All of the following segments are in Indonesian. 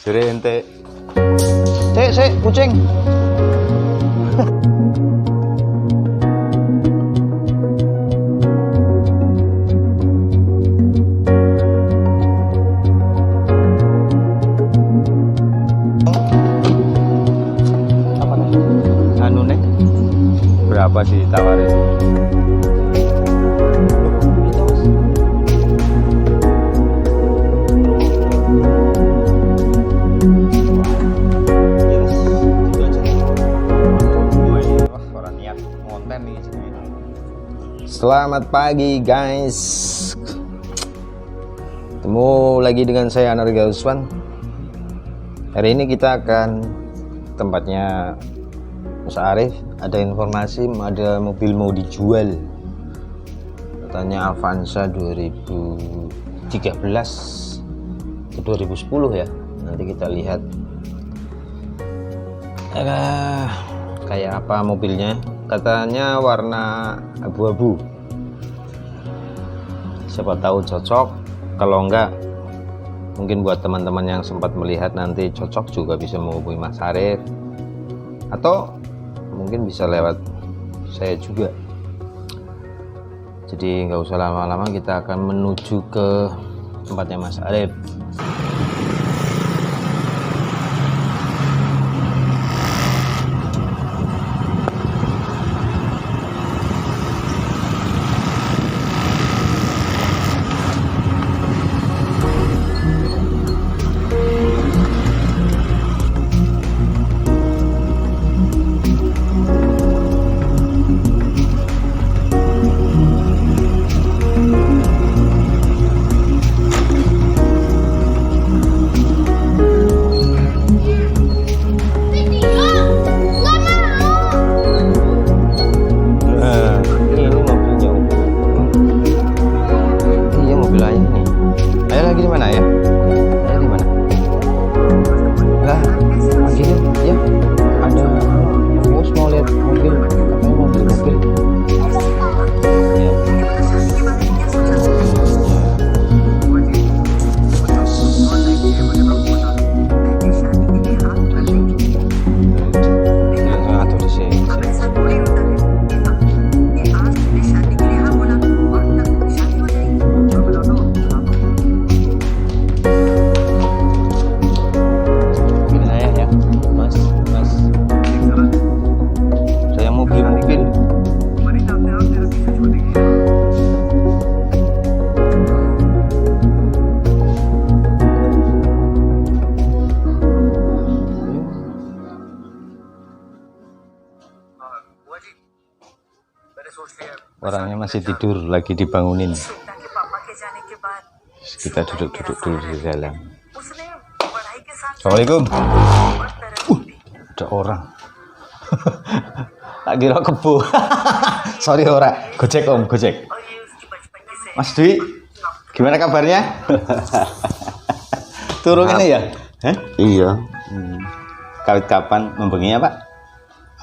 Jere ente. Sik, kucing. Apa nih? Anu nih. Berapa ditawarin? Selamat pagi guys, ketemu lagi dengan saya Anarga Uswan. Hari ini kita akan tempatnya Mas Arif. Ada informasi ada mobil mau dijual, katanya Avanza 2013 ke 2010 ya. Nanti kita lihat kayak apa mobilnya. Katanya warna abu-abu. Siapa tahu cocok, kalau enggak mungkin buat teman-teman yang sempat melihat nanti cocok juga bisa menghubungi Mas Arif, atau mungkin bisa lewat saya juga. Jadi nggak usah lama-lama, kita akan menuju ke tempatnya Mas Arif. Orangnya masih tidur, lagi dibangunin. Kita duduk-duduk dulu di dalam. Assalamualaikum. Ada orang. Tak kira kebo. Sorry ora. Gojek om, gojek. Mas Dwi, gimana kabarnya? Turun ini ya? Hah? Iya. Kawit kapan membenginya Pak?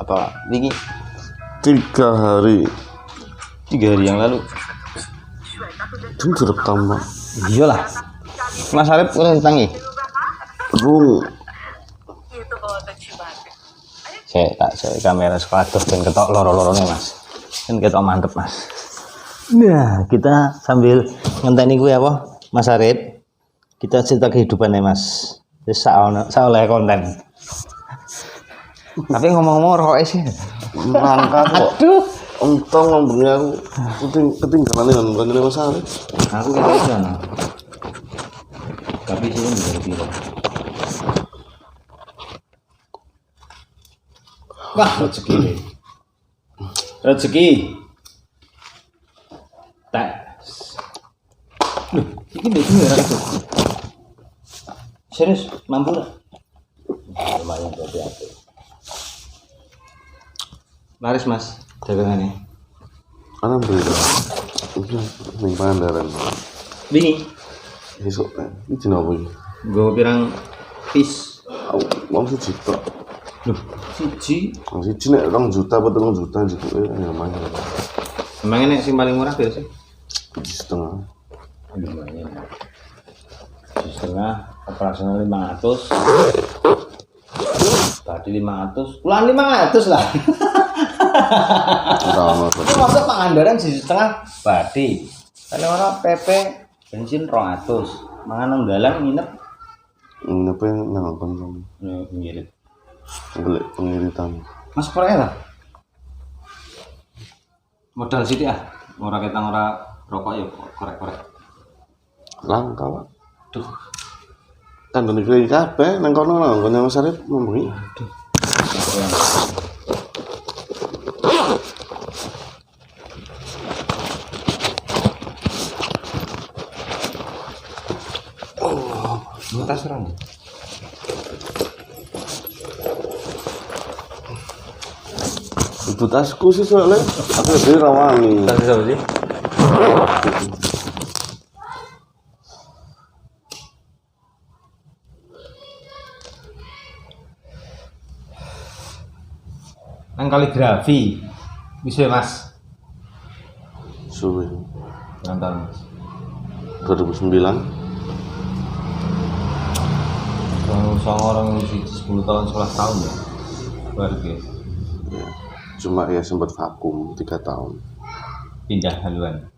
Apa wingi? 3 hari. 3 hari yang lalu. Itu jeruk tambah. Iyalah. Mas Arif udah tangi. Rung. Saya kamera sekaligus dan ketok loro-lorone Mas. Kan ketok mantep Mas. Nah, kita sambil ngenteni kuwi apa? Mas Arif. Kita cerita kehidupannya Mas. Wis sak oleh konten. Tapi ngomong-ngomong rokoke sih. Mangkat kok. Aduh. Untung ngomongnya aku ketinggalan dengan bukannya Mas Arif. Aku kira sana. Tapi sih dari piro. Wah, rezeki nih. Rezeki. Tak. Loh, ini betul ya itu. Serius, mampu enggak? Lumayan berarti aku. Laris Mas, dagangannya. Alhamdulillah. Ning Pangandaran. Wingi. Besok ini jeneng apa iki? Gue pirang pis. Wong siji tok. Loh, siji. Wong siji nek 2 juta apa 3 juta gitu ya lumayan. Emang ini sing paling murah berapa sih? 7,5. Lumayan. 7,5. operasional 500. Tadi 500, pulang 500 lah. Itu masuk pangandaran 1,5 badi. Kalau orang PP bensin 200. Mangan dalan nginep. Nginep nang kon. Ngirit. Golek pengiritan. Mas korek lah. Modal sithik ah. Ora ketang ora rokok ya korek-korek. Langka, Pak. Duh. Kan dene iki kabeh nang kono Mas Arif membengi. Aduh. Mutas serang. Itu tasku sih soalnya aku dari rawani. Tas siapa sih? Nang kaligrafi. Bisa Mas. Suwe. Nonton Mas. 2009. Orang 10 tahun 11 tahun ya. Luar biasa. Ya. Cuma ya sempat vakum 3 tahun. Pindah haluan.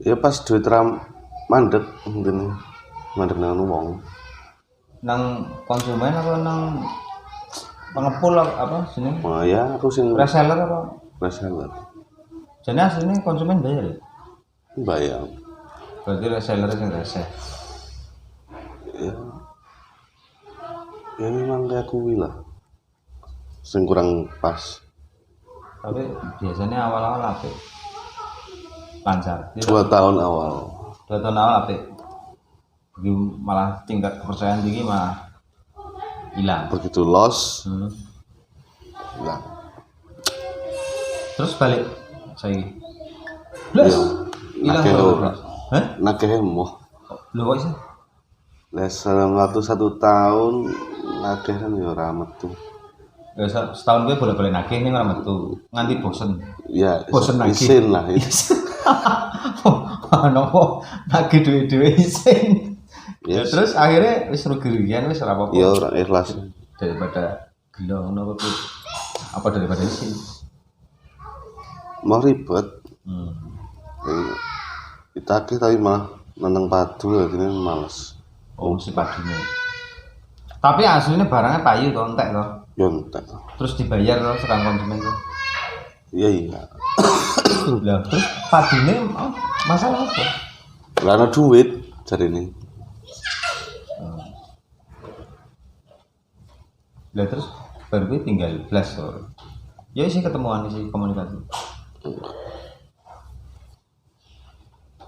Ya pas duit ram mandek mungkin mandek nang wong. Nang konsumen apa nang pengepul apa sini? Nah, ya aku sing Reseller apa? reseller. Jadi aslinya konsumen bayar ya? Bayar. Berarti reseller yang reseh. Ya. Ya memang kayak kuwi lah. Sing kurang pas. Tapi biasanya awal-awal apik. Lancar. 2 tahun awal. 2 tahun awal apik. Begitu malah tingkat kepercayaan tinggi malah hilang. Begitu loss, hilang. Terus balik saya. Plus hilang Nakeh berapa? ora. Hah? Nakeh emoh. Lho kok iso? Les dalam waktu 1 tahun nakeh kan ya ora metu. Ya setahun gue boleh-boleh nagih ning ora metu. Nganti bosen. Ya, Bosen nagih. isin lah. Nopo nagih duwe-duwe isin. Ya Yes. terus akhirnya wis rugi-rugian wis ora apa-apa. Ya ora ikhlas. Daripada gila ngono kok apa daripada isin. Mau ribet. Kita tapi malah nantang padu ya ini males. Oh si padunya. Tapi aslinya barangnya payu to entek to. Ya entek. Terus dibayar to sekarang konsumen to. Iya iya. Lah terus padunya masalah apa? Karena duit cari ini. Lah terus baru gue tinggal blast to. Ya sih ketemuan sih komunikasi.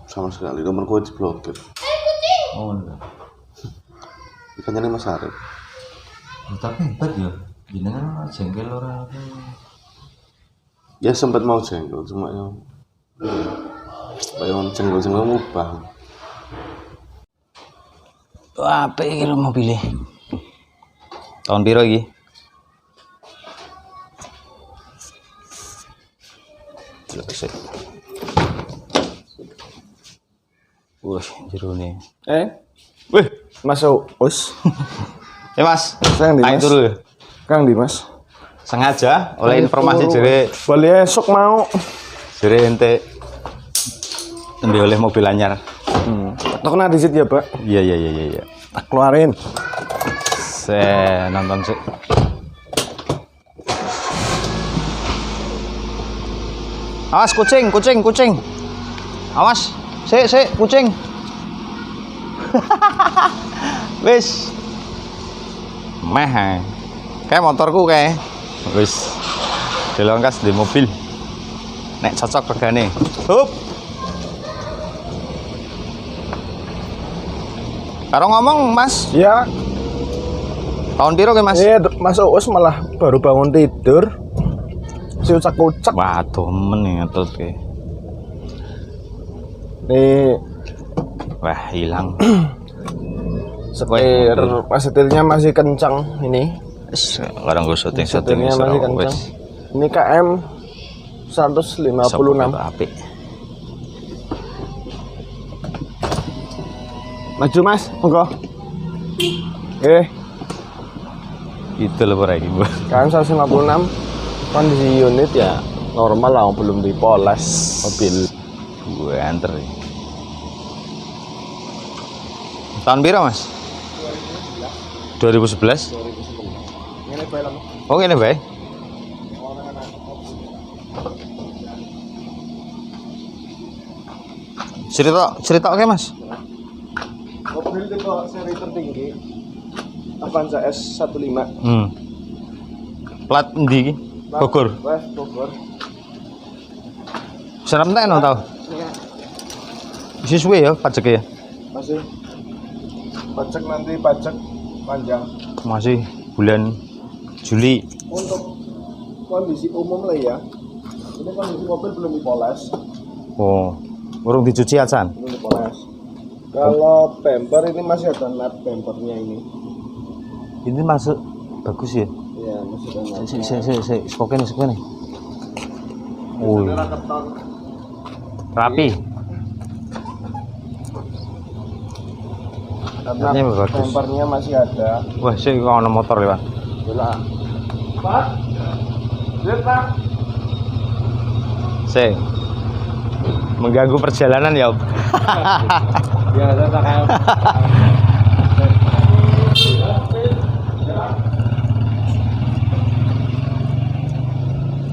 Sama sekali nomor gue diblokir. Oh enggak. Ikannya Mas Arif. Tapi hebat ya. Jenengan jengkel orang apa? Ya sempat mau jengkel cuma ya. Kayak jengkel mubah. Wah, apa iki mobilnya? Tahun piro iki? Terus. Wah, jerone. Wih, Mas Us. Ya Mas, Sayang di ayo Mas. turu. Kang Dimas. Sengaja oleh informasi jere Boleh esok mau. ente nembe oleh mobil anyar. Tok na disit ya, Pak. Iya. Tak keluarin. Saya nonton sih. Awas kucing. Awas, sik kucing. Wis. Meh. Kayak motorku kayak. Wis. Dilongkas di mobil. Nek cocok regane. Hup. Karo ngomong, Mas. Ya, Tahun piro ke, Mas? Mas Us malah baru bangun tidur. Si ucak-ucak. Wah, demen nih ngetut ke. Nih, Wah, hilang. setirnya masih kencang ini. Sekarang gue syuting Setirnya masih kencang. Ini KM 156. Apik. Maju mas, monggo. Itu loh para ibu. Kan 156 kondisi unit ya normal lah, belum dipoles mobil. Gue anter. Tahun biru mas? 2011. Ini film. Oh ini baik. Cerita oke mas. Mobil tipe seri tertinggi Avanza S15. Plat endi iki? Bogor. Wes Bogor. Serem tak no tau? Iya. Sesuai ya pajaknya ya. Masih pajak nanti pajak panjang. Masih bulan Juli. Untuk kondisi umum lah ya. Ini kondisi mobil belum dipoles. Oh, urung dicuci acan. Belum dipoles. Kalau bumper ini masih ada nut bumpernya ini. Ini masuk bagus ya. Iya, masih ada nut. Spoken nih. Oh, rapi. Karena Ini bagus. bumpernya masih ada. Wah, sih kalau motor lewat. Jelas. Pak. Lihat Pak. Sih. Mengganggu perjalanan ya, Om. Biasa tak kayak.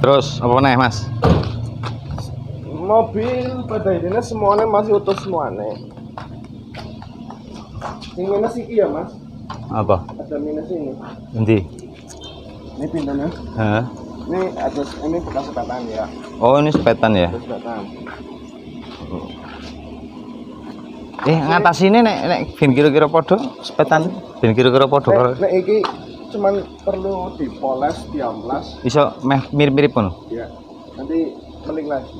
Terus apa nih, Mas? Mobil pada intinya semuanya masih utuh semuanya. Ini minus iki ya Mas? Apa? Ada minus ini. Nanti. Ini pintunya. Hah? Ini atas ini bekas sepetan ya. Oh, ini sepetan ya. Bekas sepetan. Ngatasi ini nek ben kira-kira podo sepetan. Ben kira-kira podo karo Nek iki cuman perlu dipoles, diamplas. iso meh mirip-mirip pun. Ya. Nanti meling lagi.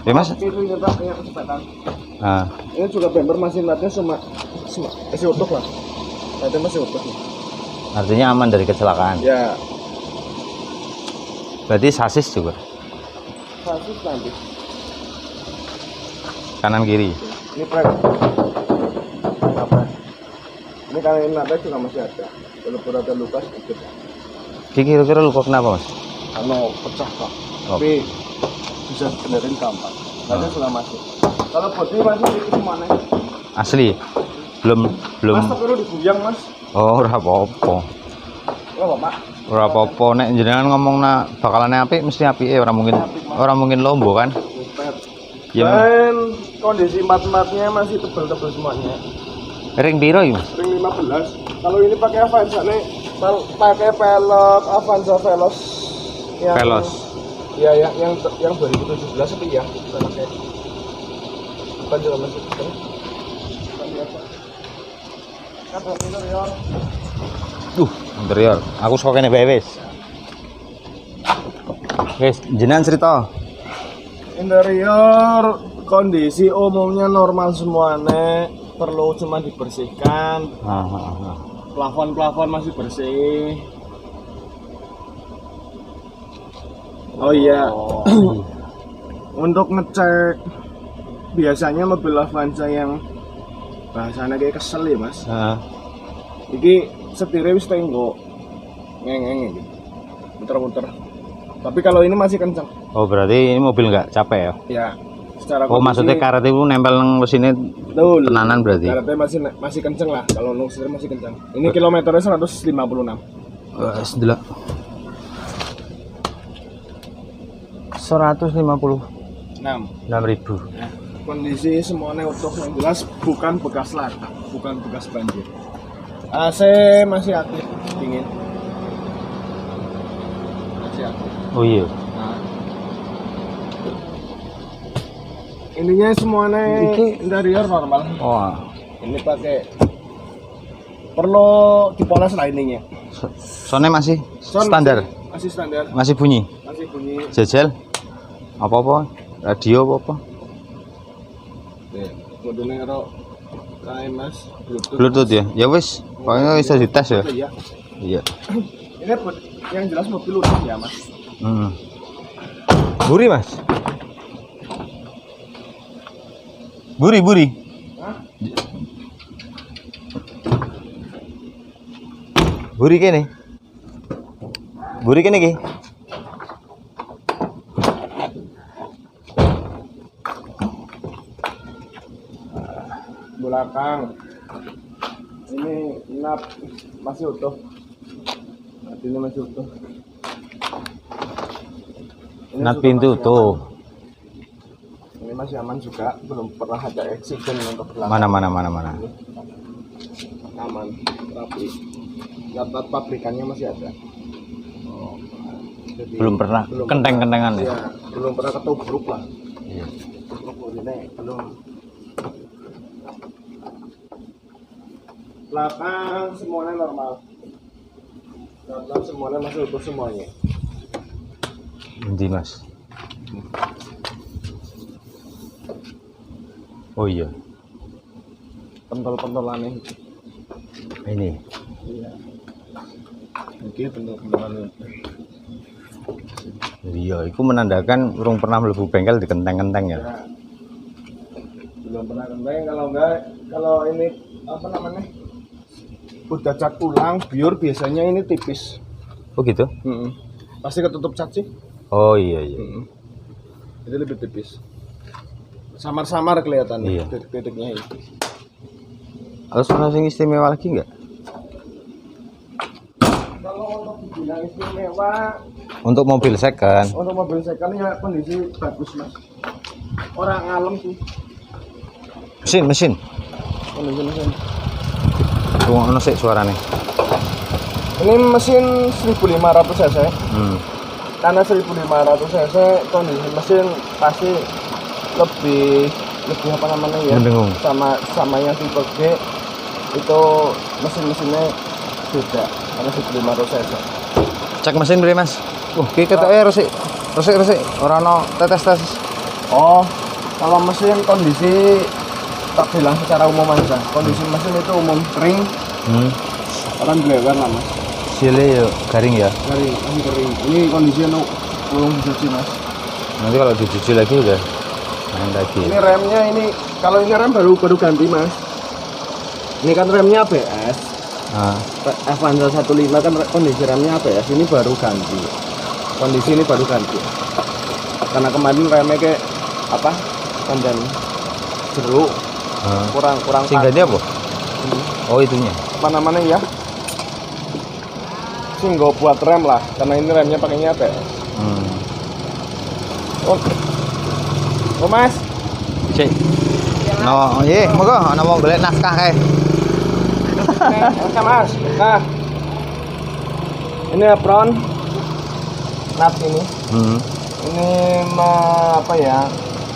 Ya, Mas. Ini tetap kayak sepetan. Ah, Ini juga bumper masih nutnya masih utuh lah. Nutnya masih utuh. artinya aman dari kecelakaan. Ya. Berarti sasis juga Kasus nanti. kanan kiri. Ini prek. Apa? Ini karena ini nutnya juga masih ada. Walaupun ada luka sedikit. Ki kira-kira luka kenapa, Mas? Anu pecah kok. Oh. Tapi bisa benerin gampang. Nutnya sudah masuk. Kalau bodi masih di mana? Asli. Belum. Mas tak perlu diguyang Mas. Oh, ora apa-apa. Oh Pak. Ora apa-apa nek jenengan ngomongna bakalane apik mesti apike ora mungkin lombo kan. Ya. Dan kondisi mat-matnya masih tebal-tebal semuanya. Ring piro iki, Mas? Ring 15. Kalau ini pakai Avanza nih, pakai pelek Avanza Veloz yang Veloz. Ya, yang 2017 tapi ya, peleknya. Bukan juga masih bukan biasa. Kan interior. Interior. Aku suka kene bae wis. Wis, jenengan cerita. Interior kondisi umumnya normal semuanya, perlu cuma dibersihkan. Plafon masih bersih. Oh iya. Untuk ngecek biasanya mobil Avanza yang bahasanya kayak kesel ya Mas. Iki setirnya wis tenggo ngeng gitu. Muter-muter. Tapi kalau ini masih kencang. Oh, berarti ini mobil nggak capek ya? Ya. Secara Oh, maksudnya karet itu nempel nang mesinnya betul. tenanan berarti. Karetnya masih kencang lah. Kalau nung setir masih kencang. Ini kilometernya 156. Sedelok. 156.000. Nah, kondisi semuanya utuh yang jelas, bukan bekas lata, bukan bekas banjir. AC masih aktif, dingin. Masih aktif. Oh iya. Nah. Ininya semuanya interior normal. Oh. Ini pakai perlu dipoles lah ininya. Soundnya masih standar. Masih standar. Masih bunyi. Masih bunyi. Jajal. Apa-apa? Radio apa-apa? Modelnya ro kayak Mas Bluetooth ya. Ya wis, pokoknya bisa dites ya. Iya. Iya. Ini yang jelas mobil utuh ya Mas. Buri, Mas. Buri. Hah? Buri kene. Buri kene iki. Belakang. Ini nap masih utuh. Ini masih utuh. Ini Nap juga pintu masih tuh. aman. Ini masih aman juga, belum pernah ada accident untuk belakang. Mana. Aman, rapi. Data pabrikannya masih ada. Jadi, Belum pernah kenteng-kentengan ya. Iya, belum pernah ketubruk lah. Iya. Ketubruk ini belum. Belakang semuanya normal. Belakang semuanya masih utuh semuanya. Endi, Mas? Oh iya. Pentol-pentolannya. Ini. Iya. Oke, pentol-pentolannya. Iya, itu menandakan urung pernah mlebu bengkel di kenteng-kenteng ya. Ya. Belum pernah kenteng, kalau enggak, kalau ini apa namanya? Udah cat ulang, biur biasanya ini tipis. Oh gitu? Pasti ketutup cat sih. Oh iya. Itu lebih tipis. Samar-samar kelihatan Iya. titik-titiknya ini. Terus ono sing istimewa lagi enggak? Kalau untuk dibilang istimewa, Untuk mobil second. untuk mobil second ya kondisi bagus mas. Orang ngalem sih Mesin. kondisi mesin. Ono sik suarane. Ini mesin 1500 cc. Karena 1500 cc kondisi mesin pasti lebih apa namanya ya? Mendengung. Sama yang tipe G itu mesinnya beda karena 1500 cc. Cek mesin beri Mas. Ki ketoke resik. Ora ono tetes. Oh, kalau mesin kondisi tak bilang secara umum aja. Kondisi mesin itu umum kering, akan blewer lah mas. Sile yo garing ya. Kering, masih kering. Ini kondisinya belum dicuci mas. Nanti kalau dicuci lagi udah main lagi. Ini remnya ini, kalau ini rem baru ganti mas. Ini kan remnya ABS. Avanza 15 kan kondisi remnya ABS, ini baru ganti. Kondisi ini baru ganti. Karena kemarin remnya kayak apa? Panjang jeruk. Kurang Sing ganti apa? Oh itunya. apa namanya ya? Sing nggak buat rem lah, karena ini remnya pakainya ABS. Oh mas, Cek. No, moga ana wong golek nafkah kae. mas. Nah, ini apron, nat ini. Ini apa ya?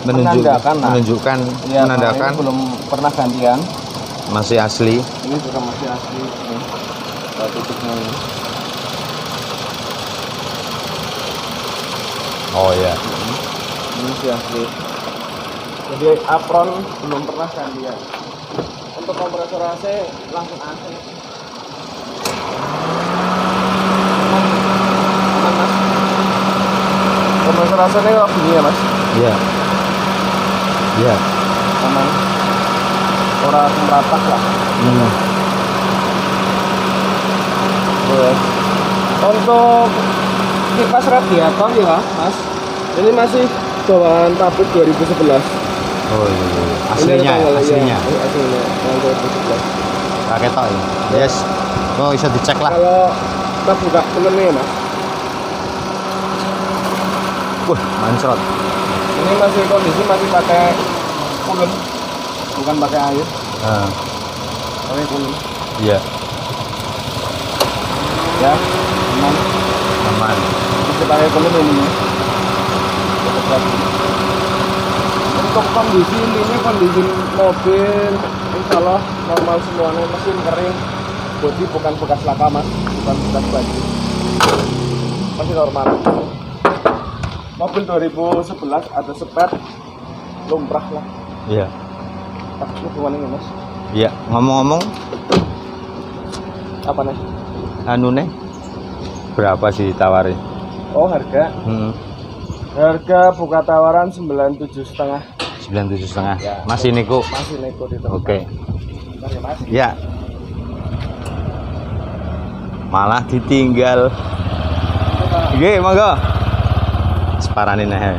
Menunjukkan Ya, menandakan belum pernah gantian. masih asli. Ini juga masih asli. Nih, tutupnya ini. Oh iya. Ini masih asli. Jadi apron belum pernah gantian. Untuk kompresor AC langsung AC. Aman mas. Kompresor AC ini kok bunyi ya mas? Iya. Aman. Orang meratak lah. Terus untuk kipas radiator ya mas, ini masih bawaan pabrik 2011. Oh iya. Ini Aslinya. aslinya tahun 2011. Pakai tok ya. Yes. Oh bisa dicek lah. Kalau kita buka pelennya mas, Wah, mancrot. ini masih kondisi masih pakai pulen, bukan pakai air, pakai pulen. Iya. Ya, aman. Masih pakai pulen ini. Untuk kondisi intinya kondisi mobil insya Allah normal semuanya, mesin kering, bodi bukan bekas laka mas, bukan bekas banjir, masih normal. Mobil 2011 ada spare lumrah lah. Iya. Tapi hubungan ini mas, Iya, ngomong-ngomong apa nih? anu nih berapa sih tawarin? Oh harga, harga buka tawaran 97,5. 97,5. Ya. Masih nego. Masih nego di tempat. Oke. Bentar ya mas. Ya. malah ditinggal. Oke, monggo. Separanin aja.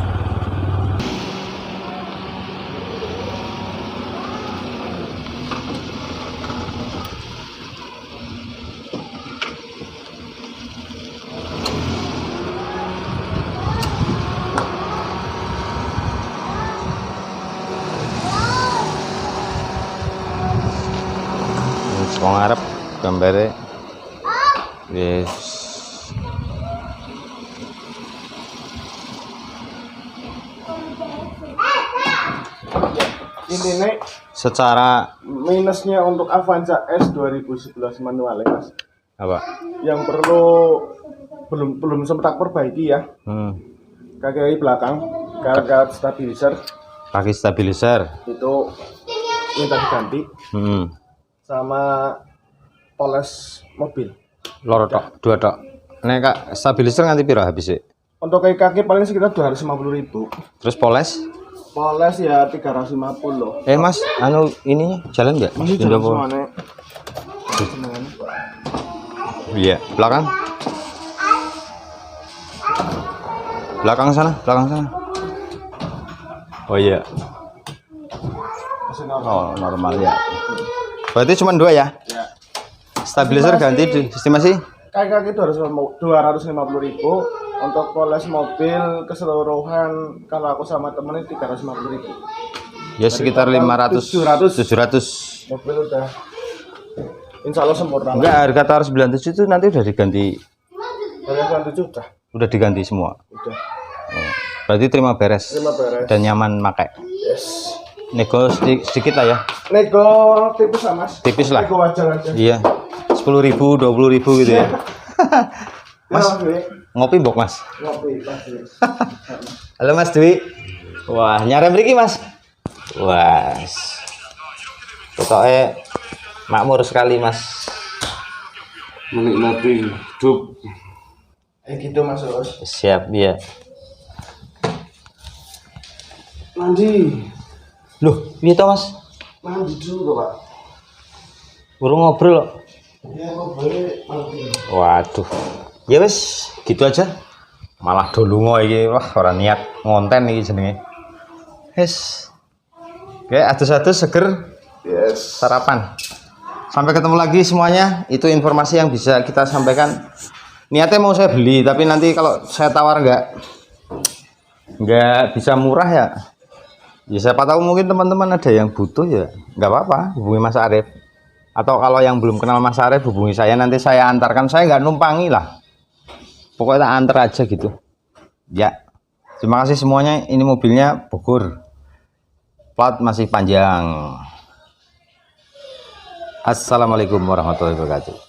Wong arep gambare wis Intinya secara minusnya untuk Avanza S 2011 manual ya Mas. apa? Yang perlu belum sempat perbaiki ya. Kaki belakang, karet stabilizer Kaki stabilizer. itu minta diganti sama poles mobil. Loro tok, dua tok. Nek Kak stabilizer nganti piro habis sih? Untuk kaki paling sekitar 250.000. Terus poles? Poles ya 350. Mas, anu ini jalan nggak? Mas, Ini pindah jalan apa? semuanya. Iya, belakang. Belakang sana. Oh iya. Oh, normal ya. Berarti cuma dua ya? Ya. Stabilizer ganti di estimasi? Kaki 250.000. Untuk poles mobil keseluruhan kalau aku sama temennya 350.000. Ya sekitar 700. Mobil udah insya Allah sempurna. Enggak, harga taruh 97 itu nanti udah diganti. Harga 7 Udah diganti semua. udah. Oh, berarti terima beres. Terima beres. Dan nyaman pakai. Yes. Nego sedikit lah ya. Nego tipis lah Mas. Tipis lah. Nego wajar aja. Iya. 10.000, 20.000 gitu ya. Mas, Ya, ngopi mbok Mas. ngopi pasti. Halo Mas Dwi. Wah, nyarem mriki Mas. Wah. Pokoknya makmur sekali Mas. Menikmati hidup. Gitu Mas Bos. Siap ya. Mandi. Loh, piye to Mas? Mandi dulu Pak. Urung ngobrol loh. Ya boleh mandi. Waduh. Ya wis, gitu aja. Malah do lunga iki. Wah, ora niat ngonten iki jenenge. Wis. Oke, adus-adus seger Yes. sarapan. Sampai ketemu lagi semuanya. Itu informasi yang bisa kita sampaikan. Niatnya mau saya beli, tapi nanti kalau saya tawar nggak bisa murah ya. Ya siapa tahu mungkin teman-teman ada yang butuh ya, nggak apa-apa, hubungi Mas Arif. Atau kalau yang belum kenal Mas Arif hubungi saya, nanti saya antarkan. Saya nggak numpangi lah, pokoknya tak antar aja gitu. Ya, terima kasih semuanya. Ini mobilnya Bogor, plat masih panjang. Assalamualaikum warahmatullahi wabarakatuh.